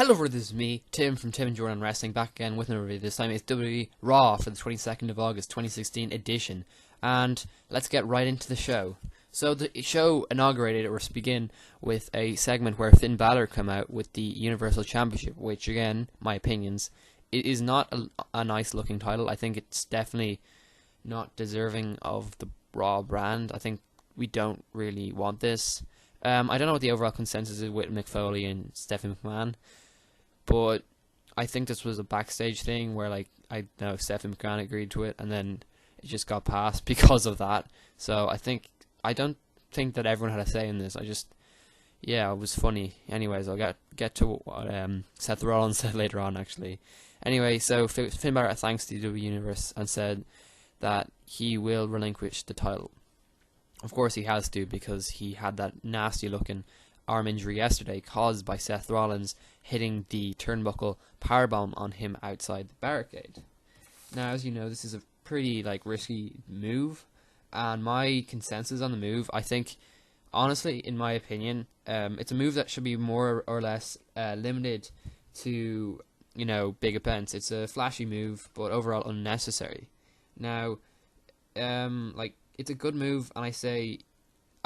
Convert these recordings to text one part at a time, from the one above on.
Hello, this is me, Tim from Tim and Jordan Wrestling, back again with another video. This time it's WWE Raw for the 22nd of August 2016 edition. And let's get right into the show. So the show inaugurated, or begin, with a segment where Finn Balor come out with the Universal Championship, which again, my opinions, it is not a nice looking title. I think it's definitely not deserving of the Raw brand. I think we don't really want this. I don't know what the overall consensus is with Mick Foley and Stephanie McMahon, but I think this was a backstage thing where, like, I know Stephanie McMahon agreed to it, and then it just got passed because of that. So I don't think that everyone had a say in this. Yeah, it was funny. Anyways, I'll get to what Seth Rollins said later on, actually. Anyway, so Finn Balor thanks the WWE Universe and said that he will relinquish the title. Of course he has to, because he had that nasty looking arm injury yesterday caused by Seth Rollins hitting the turnbuckle powerbomb on him outside the barricade. Now, as you know, this is a pretty risky move, and my consensus on the move, I think, honestly, in my opinion, it's a move that should be more or less limited to, big events. It's a flashy move, but overall unnecessary. Now, it's a good move, and I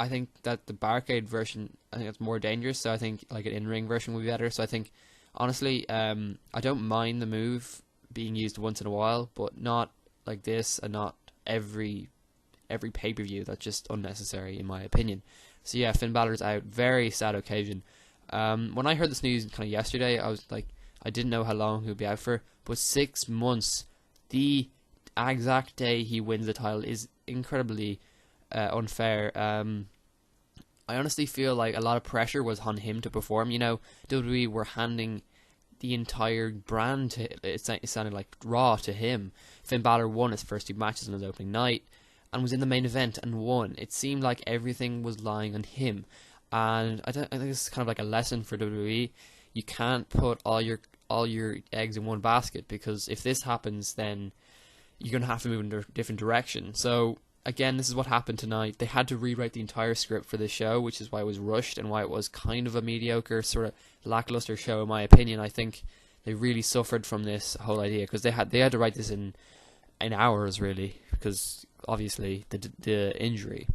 think that the barricade version, I think it's more dangerous, so I think an in-ring version would be better. So I think, honestly, I don't mind the move being used once in a while, but not like this, and not every pay-per-view. That's just unnecessary, in my opinion. So yeah, Finn Balor's out. Very sad occasion. When I heard this news kind of yesterday, I was like, I didn't know how long he would be out for, but 6 months, the exact day he wins the title, is incredibly unfair. I honestly feel like a lot of pressure was on him to perform. WWE were handing the entire brand to, it sounded like, Raw to him. Finn Balor won his first 2 matches on his opening night and was in the main event and won. It seemed like everything was lying on him, and I think this is kind of like a lesson for WWE. You can't put all your eggs in one basket, because if this happens, then you're going to have to move in a different direction. So, again, this is what happened tonight. They had to rewrite the entire script for this show, which is why it was rushed and why it was kind of a mediocre, sort of lackluster show, in my opinion. I think they really suffered from this whole idea, because they had to write this in hours, really, because, obviously, the injury.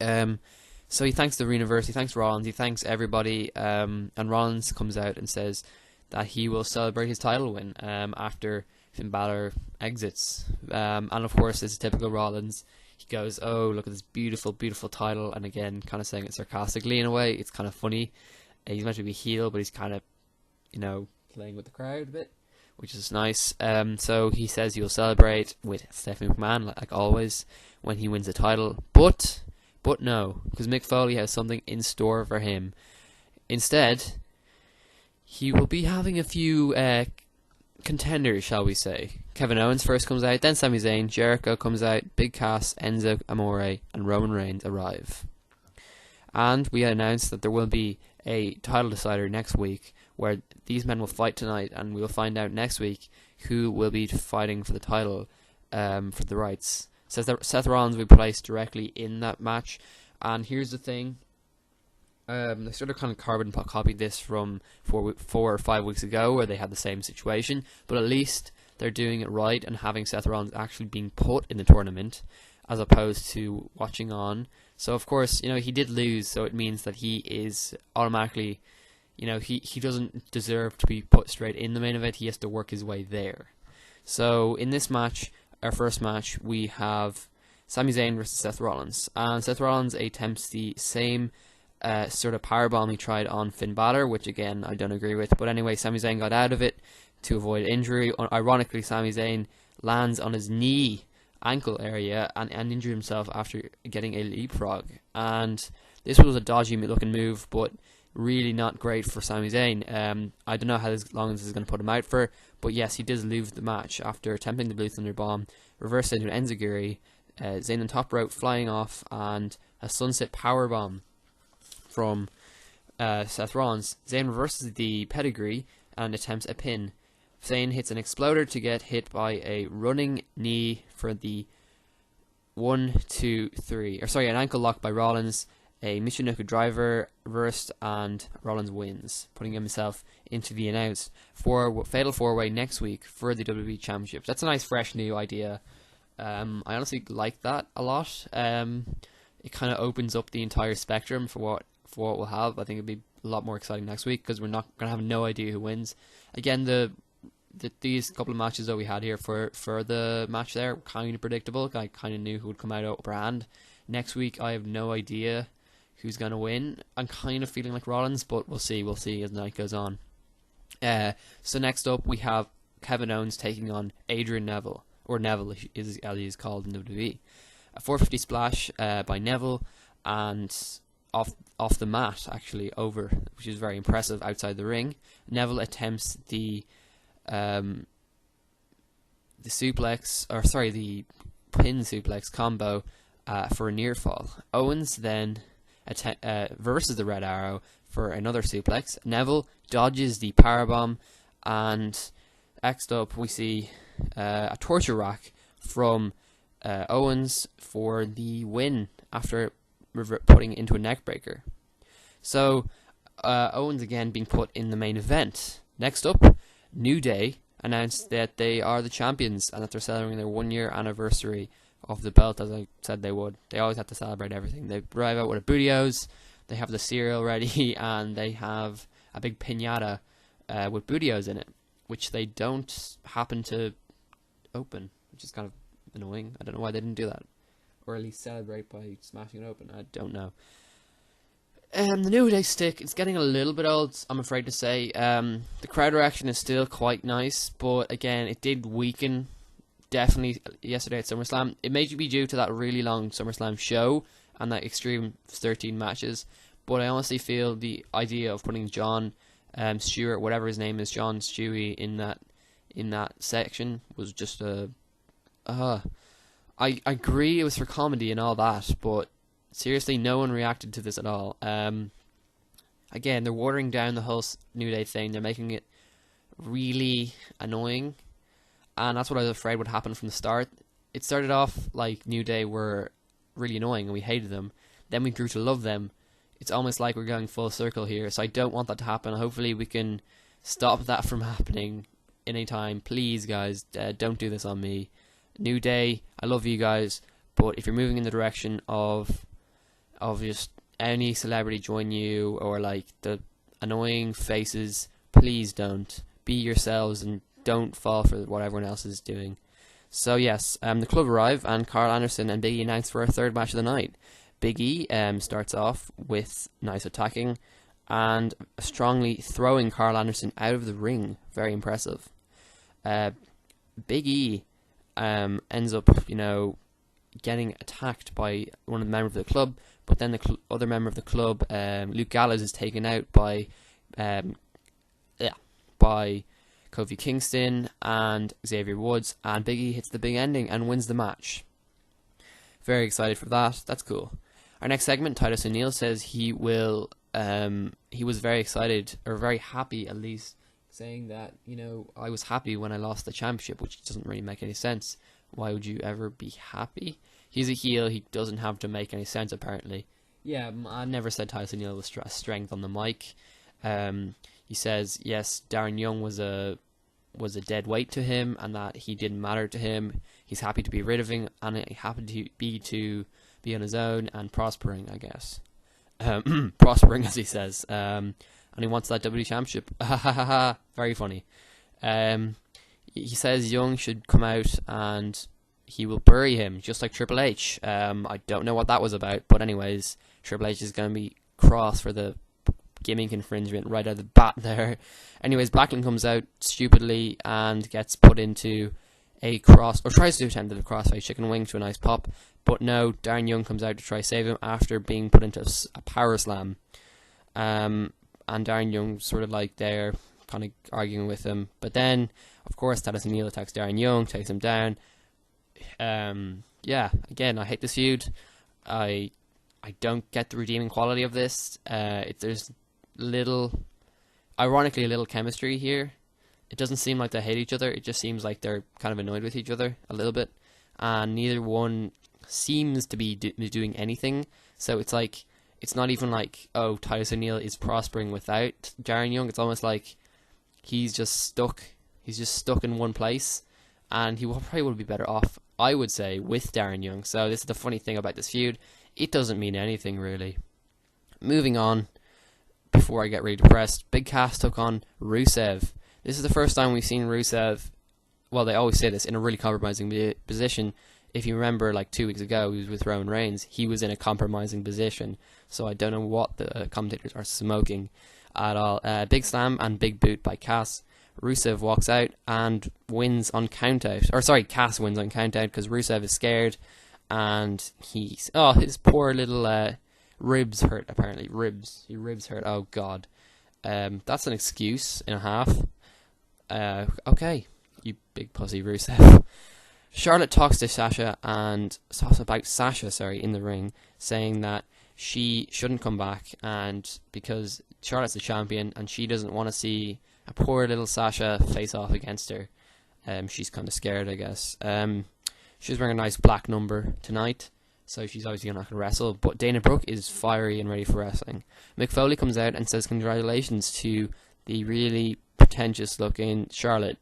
So he thanks the Universe, he thanks Rollins, he thanks everybody, and Rollins comes out and says that he will celebrate his title win after Finn Balor exits, and of course, it's typical Rollins. He goes, "Oh, look at this beautiful, beautiful title," and again, kind of saying it sarcastically in a way. It's kind of funny. He's meant to be heel, but he's kind of, playing with the crowd a bit, which is nice. So he says he will celebrate with Stephanie McMahon, like always, when he wins the title. But no, because Mick Foley has something in store for him. Instead, he will be having a few contenders, shall we say. Kevin Owens first comes out, then Sami Zayn, Jericho comes out, Big Cass, Enzo Amore, and Roman Reigns arrive. And we announced that there will be a title decider next week, where these men will fight tonight, and we will find out next week who will be fighting for the title, for the rights. Says that Seth Rollins will be placed directly in that match. And here's the thing. They sort of kind of carbon copied this from 4 or 5 weeks ago, where they had the same situation, but at least they're doing it right and having Seth Rollins actually being put in the tournament, as opposed to watching on. So of course, he did lose, so it means that he is automatically, he doesn't deserve to be put straight in the main event. He has to work his way there. So in this match, our first match, we have Sami Zayn versus Seth Rollins, and Seth Rollins attempts the same sort of powerbomb he tried on Finn Balor, which again I don't agree with, but anyway, Sami Zayn got out of it to avoid injury. Ironically, Sami Zayn lands on his knee, ankle area, and injured himself after getting a leapfrog, and this was a dodgy looking move, but really not great for Sami Zayn. I don't know how long this is going to put him out for, but yes, he does lose the match after attempting the Blue Thunder Bomb, reversed into an enziguri, Zayn on top rope flying off, and a sunset powerbomb from Seth Rollins. Zayn reverses the pedigree and attempts a pin. Zayn hits an exploder to get hit by a running knee for the 1, 2, 3. An ankle lock by Rollins, a Michinoku driver reversed, and Rollins wins, putting himself into the announced fatal 4-way next week for the WWE Championship. That's a nice, fresh, new idea. I honestly like that a lot. It kind of opens up the entire spectrum for what we'll have. I think it'll be a lot more exciting next week because we're not gonna have no idea who wins. Again, these couple of matches that we had here for the match there were kind of predictable. I kind of knew who would come out upper hand. Next week, I have no idea who's going to win. I'm kind of feeling like Rollins, but we'll see as the night goes on. So next up, we have Kevin Owens taking on Adrian Neville, or Neville as he is called in WWE. A 450 splash by Neville, and off the mat, actually, over, which is very impressive outside the ring. Neville attempts the pin suplex combo for a near fall. Owens then versus the Red Arrow for another suplex. Neville dodges the powerbomb, and next up we see a torture rack from Owens for the win after putting it into a neck breaker. So Owens again being put in the main event. Next up, New Day announced that they are the champions and that they're celebrating their 1-year anniversary of the belt, as I said they would. They always have to celebrate everything. They arrive out with a Booty-O's, they have the cereal ready, and they have a big piñata with Booty-O's in it, which they don't happen to open, which is kind of annoying. I don't know why they didn't do that. Or at least celebrate by smashing it open. I don't know. The New Day stick, it's getting a little bit old, I'm afraid to say. The crowd reaction is still quite nice, but again, it did weaken definitely yesterday at SummerSlam. It may be due to that really long SummerSlam show and that extreme 13 matches, but I honestly feel the idea of putting John Stewart, whatever his name is, John Stewie, in that section was just I agree it was for comedy and all that, but seriously, no one reacted to this at all. Again, they're watering down the whole New Day thing. They're making it really annoying, and that's what I was afraid would happen from the start. It started off like New Day were really annoying and we hated them. Then we grew to love them. It's almost like we're going full circle here, so I don't want that to happen. Hopefully we can stop that from happening anytime. Please, guys, don't do this on me. New Day, I love you guys, but if you're moving in the direction of just any celebrity join you, or like the annoying faces, please don't. Be yourselves and don't fall for what everyone else is doing. So yes, the club arrive, and Carl Anderson and Big E announced for a third match of the night. Big E starts off with nice attacking and strongly throwing Carl Anderson out of the ring. Very impressive. Big E ends up, getting attacked by one of the members of the club, but then the other member of the club, Luke Gallows, is taken out by Kofi Kingston and Xavier Woods, and Big E hits the big ending and wins the match. Very excited for that. That's cool. Our next segment, Titus O'Neil says he was very excited, or very happy at least, saying that, I was happy when I lost the championship, which doesn't really make any sense. Why would you ever be happy? He's a heel, he doesn't have to make any sense apparently. Yeah, I never said Titus O'Neil was strength on the mic. He says, yes, Darren Young was a dead weight to him, and that he didn't matter to him. He's happy to be rid of him, and he happened to be on his own and prospering, I guess. Prospering, as he says. And he wants that WWE Championship. Very funny. He says Young should come out and he will bury him, just like Triple H. I don't know what that was about, but anyways, Triple H is going to be cross for the gimmick infringement right out of the bat there. Anyways, Backlund comes out stupidly and gets put into a cross, or tries to attempt a crossface chicken wing to a nice pop, but no, Darren Young comes out to try save him after being put into a power slam. And Darren Young sort of like there, kind of arguing with him, but then of course Titus O'Neil attacks Darren Young, takes him down. Yeah, again, I hate this feud. I don't get the redeeming quality of this. There's ironically a little chemistry here. It doesn't seem like they hate each other. It just seems like they're kind of annoyed with each other a little bit, and neither one seems to be doing anything. So it's like It's not even like, oh, Titus O'Neil is prospering without Darren Young. It's almost like he's just stuck. He's just stuck in one place, and he probably would be better off, I would say, with Darren Young. So this is the funny thing about this feud. It doesn't mean anything, really. Moving on, before I get really depressed, Big Cass took on Rusev. This is the first time we've seen Rusev, well, they always say this, in a really compromising position. If you remember, like 2 weeks ago, he was with Roman Reigns. He was in a compromising position. So I don't know what the commentators are smoking at all. Big slam and big boot by Cass. Rusev walks out and wins on countout. Or sorry, Cass wins on countout because Rusev is scared. And his poor little ribs hurt, apparently. Your ribs hurt. Oh, God. That's an excuse and a half. Okay. You big pussy, Rusev. Charlotte talks to Sasha in the ring, saying that she shouldn't come back, and because Charlotte's the champion and she doesn't want to see a poor little Sasha face off against her. She's kind of scared, I guess. She's wearing a nice black number tonight, so she's obviously not going to wrestle, but Dana Brooke is fiery and ready for wrestling. Mick Foley comes out and says congratulations to the really pretentious looking Charlotte.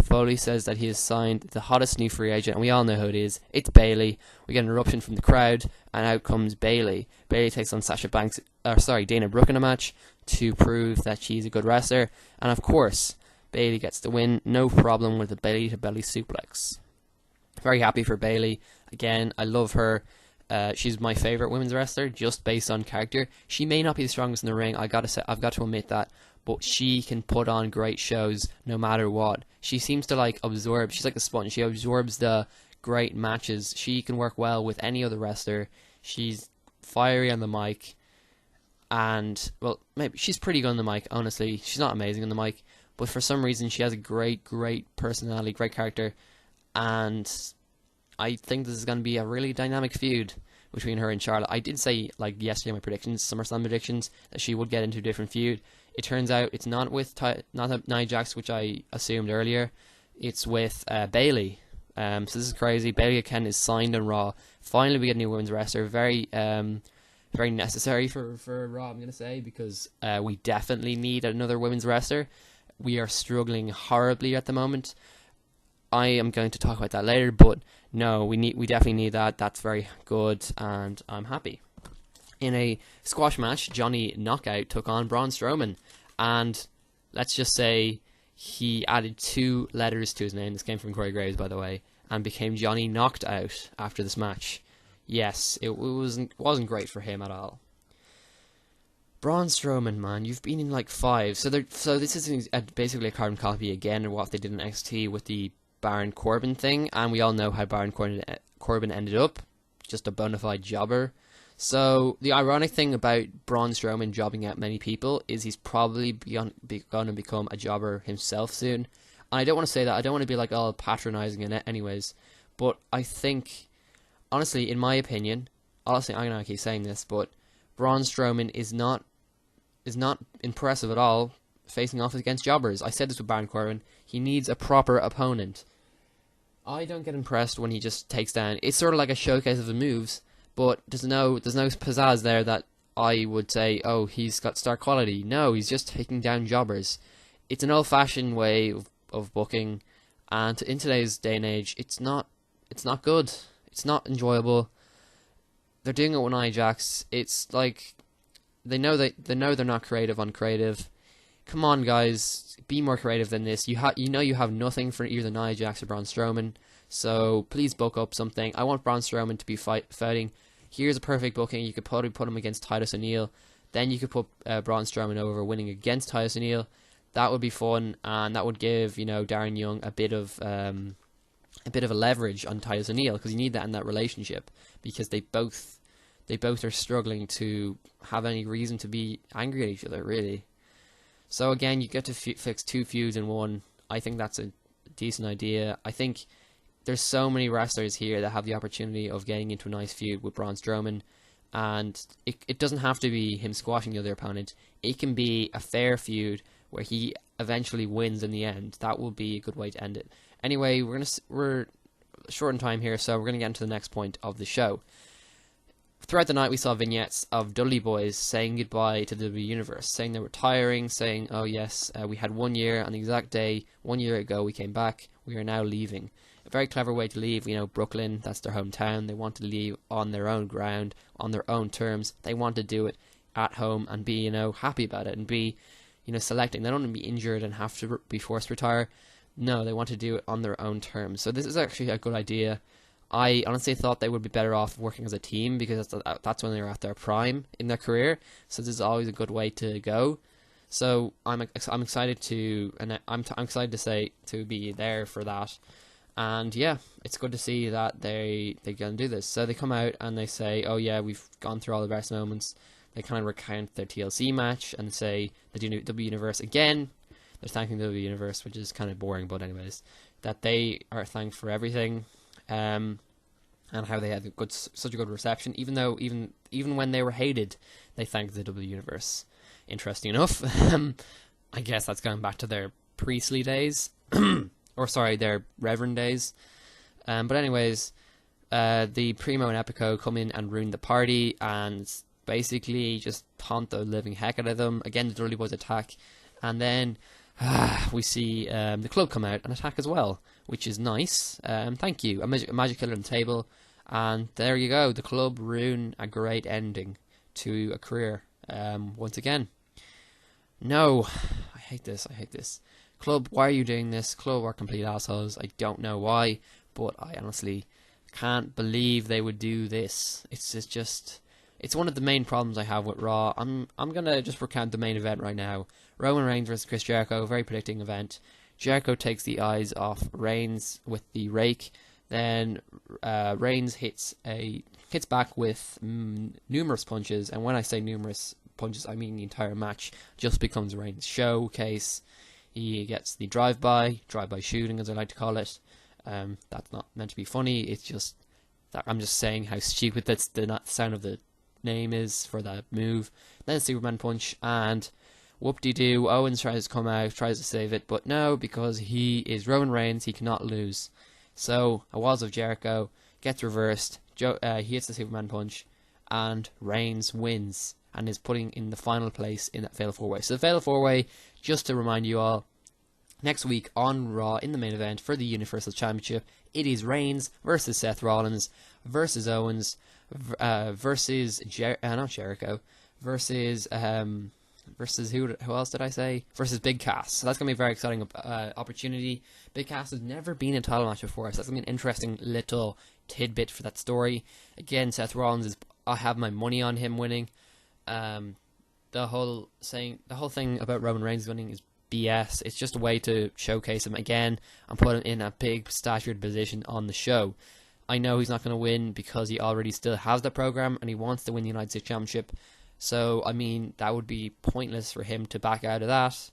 Foley says that he has signed the hottest new free agent, and we all know who it is. It's Bayley. We get an eruption from the crowd, and out comes Bayley. Bayley takes on Dana Brooke in a match to prove that she's a good wrestler, and of course, Bayley gets the win. No problem with the belly-to-belly suplex. Very happy for Bayley. Again, I love her. She's my favorite women's wrestler, just based on character. She may not be the strongest in the ring. I've got to admit that. But she can put on great shows no matter what. She seems to absorb. She's like a sponge. She absorbs the great matches. She can work well with any other wrestler. She's fiery on the mic. And, well, maybe she's pretty good on the mic, honestly. She's not amazing on the mic. But for some reason, she has a great personality, great character. And I think this is going to be a really dynamic feud between her and Charlotte. I did say, yesterday, my predictions, SummerSlam predictions, that she would get into a different feud. It turns out it's not with Nia Jax, which I assumed earlier. It's with Bayley. So this is crazy. Bayley again is signed on Raw. Finally, we get a new women's wrestler. Very necessary for Raw, I'm going to say, because we definitely need another women's wrestler. We are struggling horribly at the moment. I am going to talk about that later, but no, we definitely need that. That's very good, and I'm happy. In a squash match, Johnny Knockout took on Braun Strowman, and let's just say he added 2 letters to his name. This came from Corey Graves, by the way, and became Johnny Knocked Out after this match. Yes, it wasn't great for him at all. Braun Strowman, man, you've been in 5. So this is basically a carbon copy again of what they did in NXT with the Baron Corbin thing, and we all know how Baron Corbin ended up, just a bona fide jobber. So the ironic thing about Braun Strowman jobbing out many people is he's probably going to become a jobber himself soon. And I don't want to say that. I don't want to be all patronizing in it anyways. But I think, honestly, in my opinion, honestly, I'm going to keep saying this, but Braun Strowman is not impressive at all facing off against jobbers. I said this with Baron Corbin. He needs a proper opponent. I don't get impressed when he just takes down. It's sort of like a showcase of the moves, but there's no pizzazz there that I would say, oh, he's got star quality. No, he's just taking down jobbers. It's an old-fashioned way of booking, and in today's day and age, it's not good. It's not enjoyable. They're doing it with Nia Jax. It's like they know they're not creative on creative. Come on, guys, be more creative than this. You have nothing for either Nia Jax or Braun Strowman, so please book up something. I want Braun Strowman to be fighting. Here's a perfect booking. You could probably put him against Titus O'Neil. Then you could put Braun Strowman over, winning against Titus O'Neil. That would be fun, and that would give Darren Young a bit of a leverage on Titus O'Neil, because you need that in that relationship, because they both are struggling to have any reason to be angry at each other, really. So again, you get to fix 2 feuds in one. I think that's a decent idea. I think there's so many wrestlers here that have the opportunity of getting into a nice feud with Braun Strowman, and it doesn't have to be him squashing the other opponent. It can be a fair feud where he eventually wins in the end. That will be a good way to end it. Anyway, we're short in time here, so we're gonna get into the next point of the show. Throughout the night, we saw vignettes of Dudley Boys saying goodbye to the WWE Universe, saying they're retiring, saying, oh yes, we had 1 year on the exact day, 1 year ago we came back, we are now leaving. A very clever way to leave. Brooklyn, that's their hometown. They want to leave on their own ground, on their own terms. They want to do it at home and be, happy about it and be, selecting. They don't want to be injured and have to be forced to retire. No, they want to do it on their own terms. So this is actually a good idea. I honestly thought they would be better off working as a team because that's when they're at their prime in their career. So this is always a good way to go. So I'm excited I'm excited to be there for that. And yeah, it's good to see that they're going to do this. So they come out and they say, oh yeah, we've gone through all the best moments. They kind of recount their TLC match and say the WWE Universe again. They're thanking the WWE Universe, which is kind of boring, but anyways, that they are thanked for everything, and how they had such a good reception. Even when they were hated, they thanked the WWE Universe. Interesting enough. I guess that's going back to their priestly days. Their reverend days. But anyways, the Primo and Epico come in and ruin the party and basically just taunt the living heck out of them. Again, the Dudley Boys attack, and then we see the club come out and attack as well, which is nice. Thank you. A magic killer on the table, and there you go. The club ruin a great ending to a career once again. No, I hate this. Club, why are you doing this? Club are complete assholes. I don't know why, but I honestly can't believe they would do this. It's one of the main problems I have with Raw. I'm gonna just recount the main event right now. Roman Reigns versus Chris Jericho, very predicting event. Jericho takes the eyes off Reigns with the rake. Then Reigns hits back with numerous punches, and when I say numerous punches, I mean the entire match just becomes Reigns' showcase. He gets the drive-by shooting, as I like to call it. That's not meant to be funny. It's just that I'm just saying how stupid the sound of the name is for that move. Then Superman punch, and whoop-de-doo, Owens tries to come out, tries to save it, but no, because he is Roman Reigns, he cannot lose. So, a Walls of Jericho gets reversed, he hits the Superman punch, and Reigns wins, and is putting in the final place in that Fatal 4-Way. So the Fatal 4-Way, just to remind you all, next week on Raw, in the main event for the Universal Championship, it is Reigns versus Seth Rollins versus Owens versus not Jericho versus who else did I say? Versus Big Cass. So that's going to be a very exciting opportunity. Big Cass has never been in a title match before, so that's going to be an interesting little tidbit for that story. Again, Seth Rollins I have my money on him winning. The whole thing about Roman Reigns winning is BS. It's just a way to showcase him again and put him in a big statured position on the show. I know he's not going to win because he already still has the program and he wants to win the United States Championship. So, I mean, that would be pointless for him to back out of that.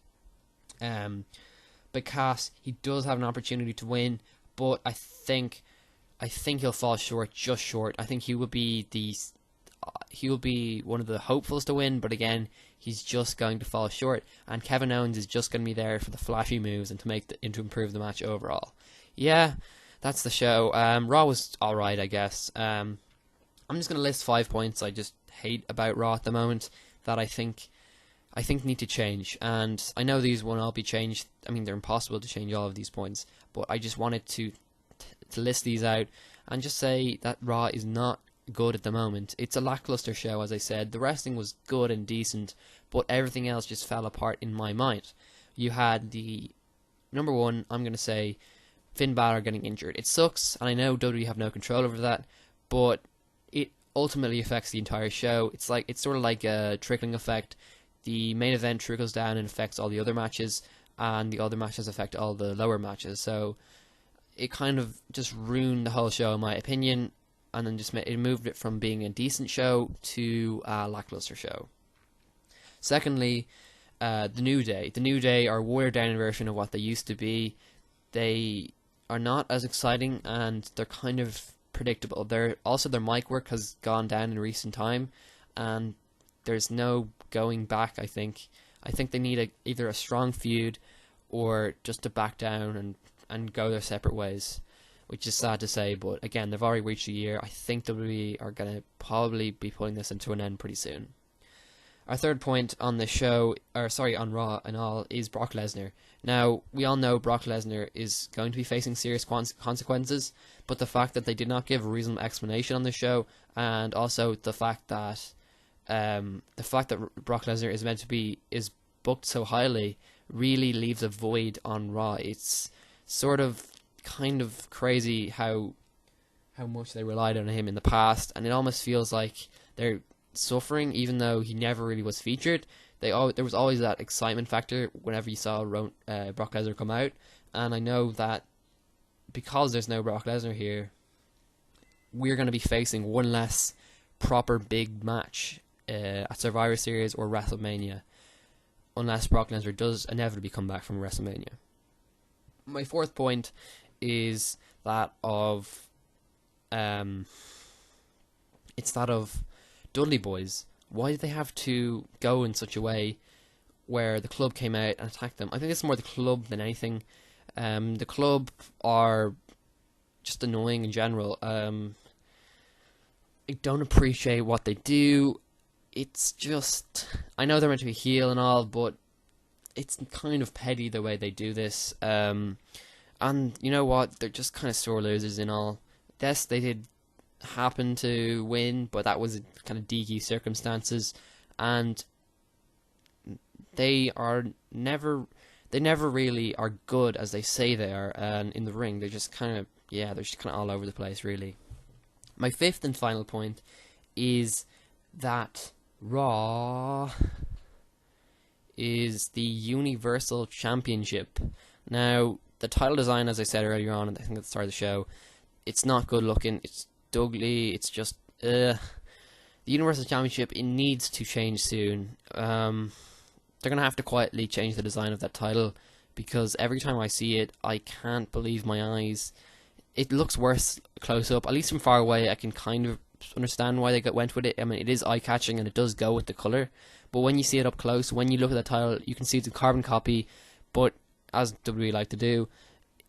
Because he does have an opportunity to win, but I think he'll fall short, just short. I think he will be one of the hopefuls to win, but again, he's just going to fall short. And Kevin Owens is just going to be there for the flashy moves and to improve the match overall. Yeah, that's the show. Raw was alright, I guess. I'm just going to list 5 points I just hate about Raw at the moment that I think need to change. And I know these won't all be changed. I mean, they're impossible to change all of these points, but I just wanted to list these out and just say that Raw is not good at the moment. It's a lackluster show, as I said. The wrestling was good and decent, but everything else just fell apart in my mind. You had the number one, I'm going to say, Finn Balor getting injured. It sucks, and I know WWE have no control over that, but it ultimately affects the entire show. It's sort of like a trickling effect. The main event trickles down and affects all the other matches, and the other matches affect all the lower matches. So it kind of just ruined the whole show, in my opinion, and then it moved it from being a decent show to a lackluster show. Secondly, the New Day. The New Day are a watered-down version of what they used to be. They are not as exciting, and they're kind of predictable. Their mic work has gone down in recent time, and there's no going back. I think they need either a strong feud or just to back down and go their separate ways. which is sad to say, but again, they've already reached a year. I think WWE are going to probably be putting this into an end pretty soon. Our third point on the show, on Raw and all, is Brock Lesnar. Now, we all know Brock Lesnar is going to be facing serious consequences, but the fact that they did not give a reasonable explanation on the show, and also the fact that Brock Lesnar is meant to be booked so highly, really leaves a void on Raw. It's sort of kind of crazy how much they relied on him in the past, and it almost feels like they're suffering even though he never really was featured. There was always that excitement factor whenever you saw Brock Lesnar come out, and I know that because there's no Brock Lesnar here, we're going to be facing one less proper big match at Survivor Series or WrestleMania, unless Brock Lesnar does inevitably come back from WrestleMania. My fourth point is that of Dudley Boys. Why did they have to go in such a way where the club came out and attacked them? I think it's more the club than anything. The club are just annoying in general. I don't appreciate what they do. It's just, I know they're meant to be heel and all, but it's kind of petty the way they do this. And you know what? They're just kind of sore losers in all. Yes, they did happen to win, but that was kind of DQ circumstances, and they never really are good as they say they are, and in the ring they're just kind of all over the place, really. My fifth and final point is that Raw is the Universal Championship. Now, the title design, as I said earlier on, I think at the start of the show, it's not good looking, it's ugly, it's just, the Universal Championship, it needs to change soon. They're going to have to quietly change the design of that title, because every time I see it, I can't believe my eyes. It looks worse close up, at least from far away. I can kind of understand why they went with it. I mean, it is eye-catching and it does go with the colour, but when you see it up close, when you look at the title, you can see it's a carbon copy, but as WWE like to do,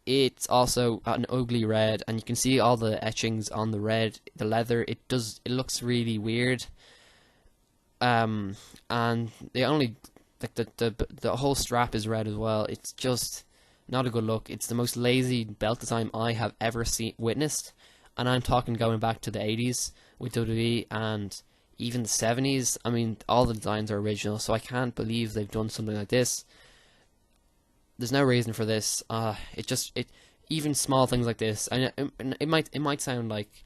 it's also an ugly red, and you can see all the etchings on the red, the leather. It looks really weird. And they only, like, the whole strap is red as well. It's just not a good look. It's the most lazy belt design I have ever witnessed, and I'm talking going back to the 80s with WWE and even the 70s. I mean, all the designs are original, so I can't believe they've done something like this. There's no reason for this. Even small things like this, and it might sound like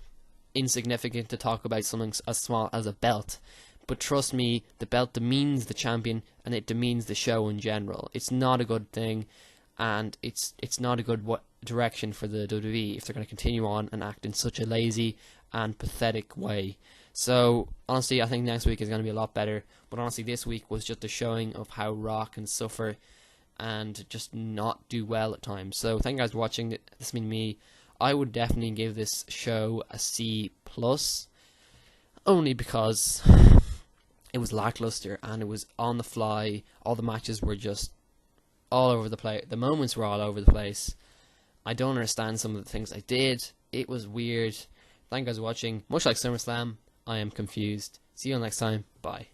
insignificant to talk about something as small as a belt, but trust me, the belt demeans the champion, and it demeans the show in general. It's not a good thing, and it's not a good direction for the WWE if they're going to continue on and act in such a lazy and pathetic way. So honestly, I think next week is going to be a lot better. But honestly, this week was just a showing of how Raw can suffer and just not do well at times. So thank you guys for watching. This has been me. I would definitely give this show a C+, only because it was lackluster and it was on the fly. All the matches were just all over the place. The moments were all over the place. I don't understand some of the things they did. It was weird. Thank you guys for watching. Much like SummerSlam, I am confused. See you all next time. Bye.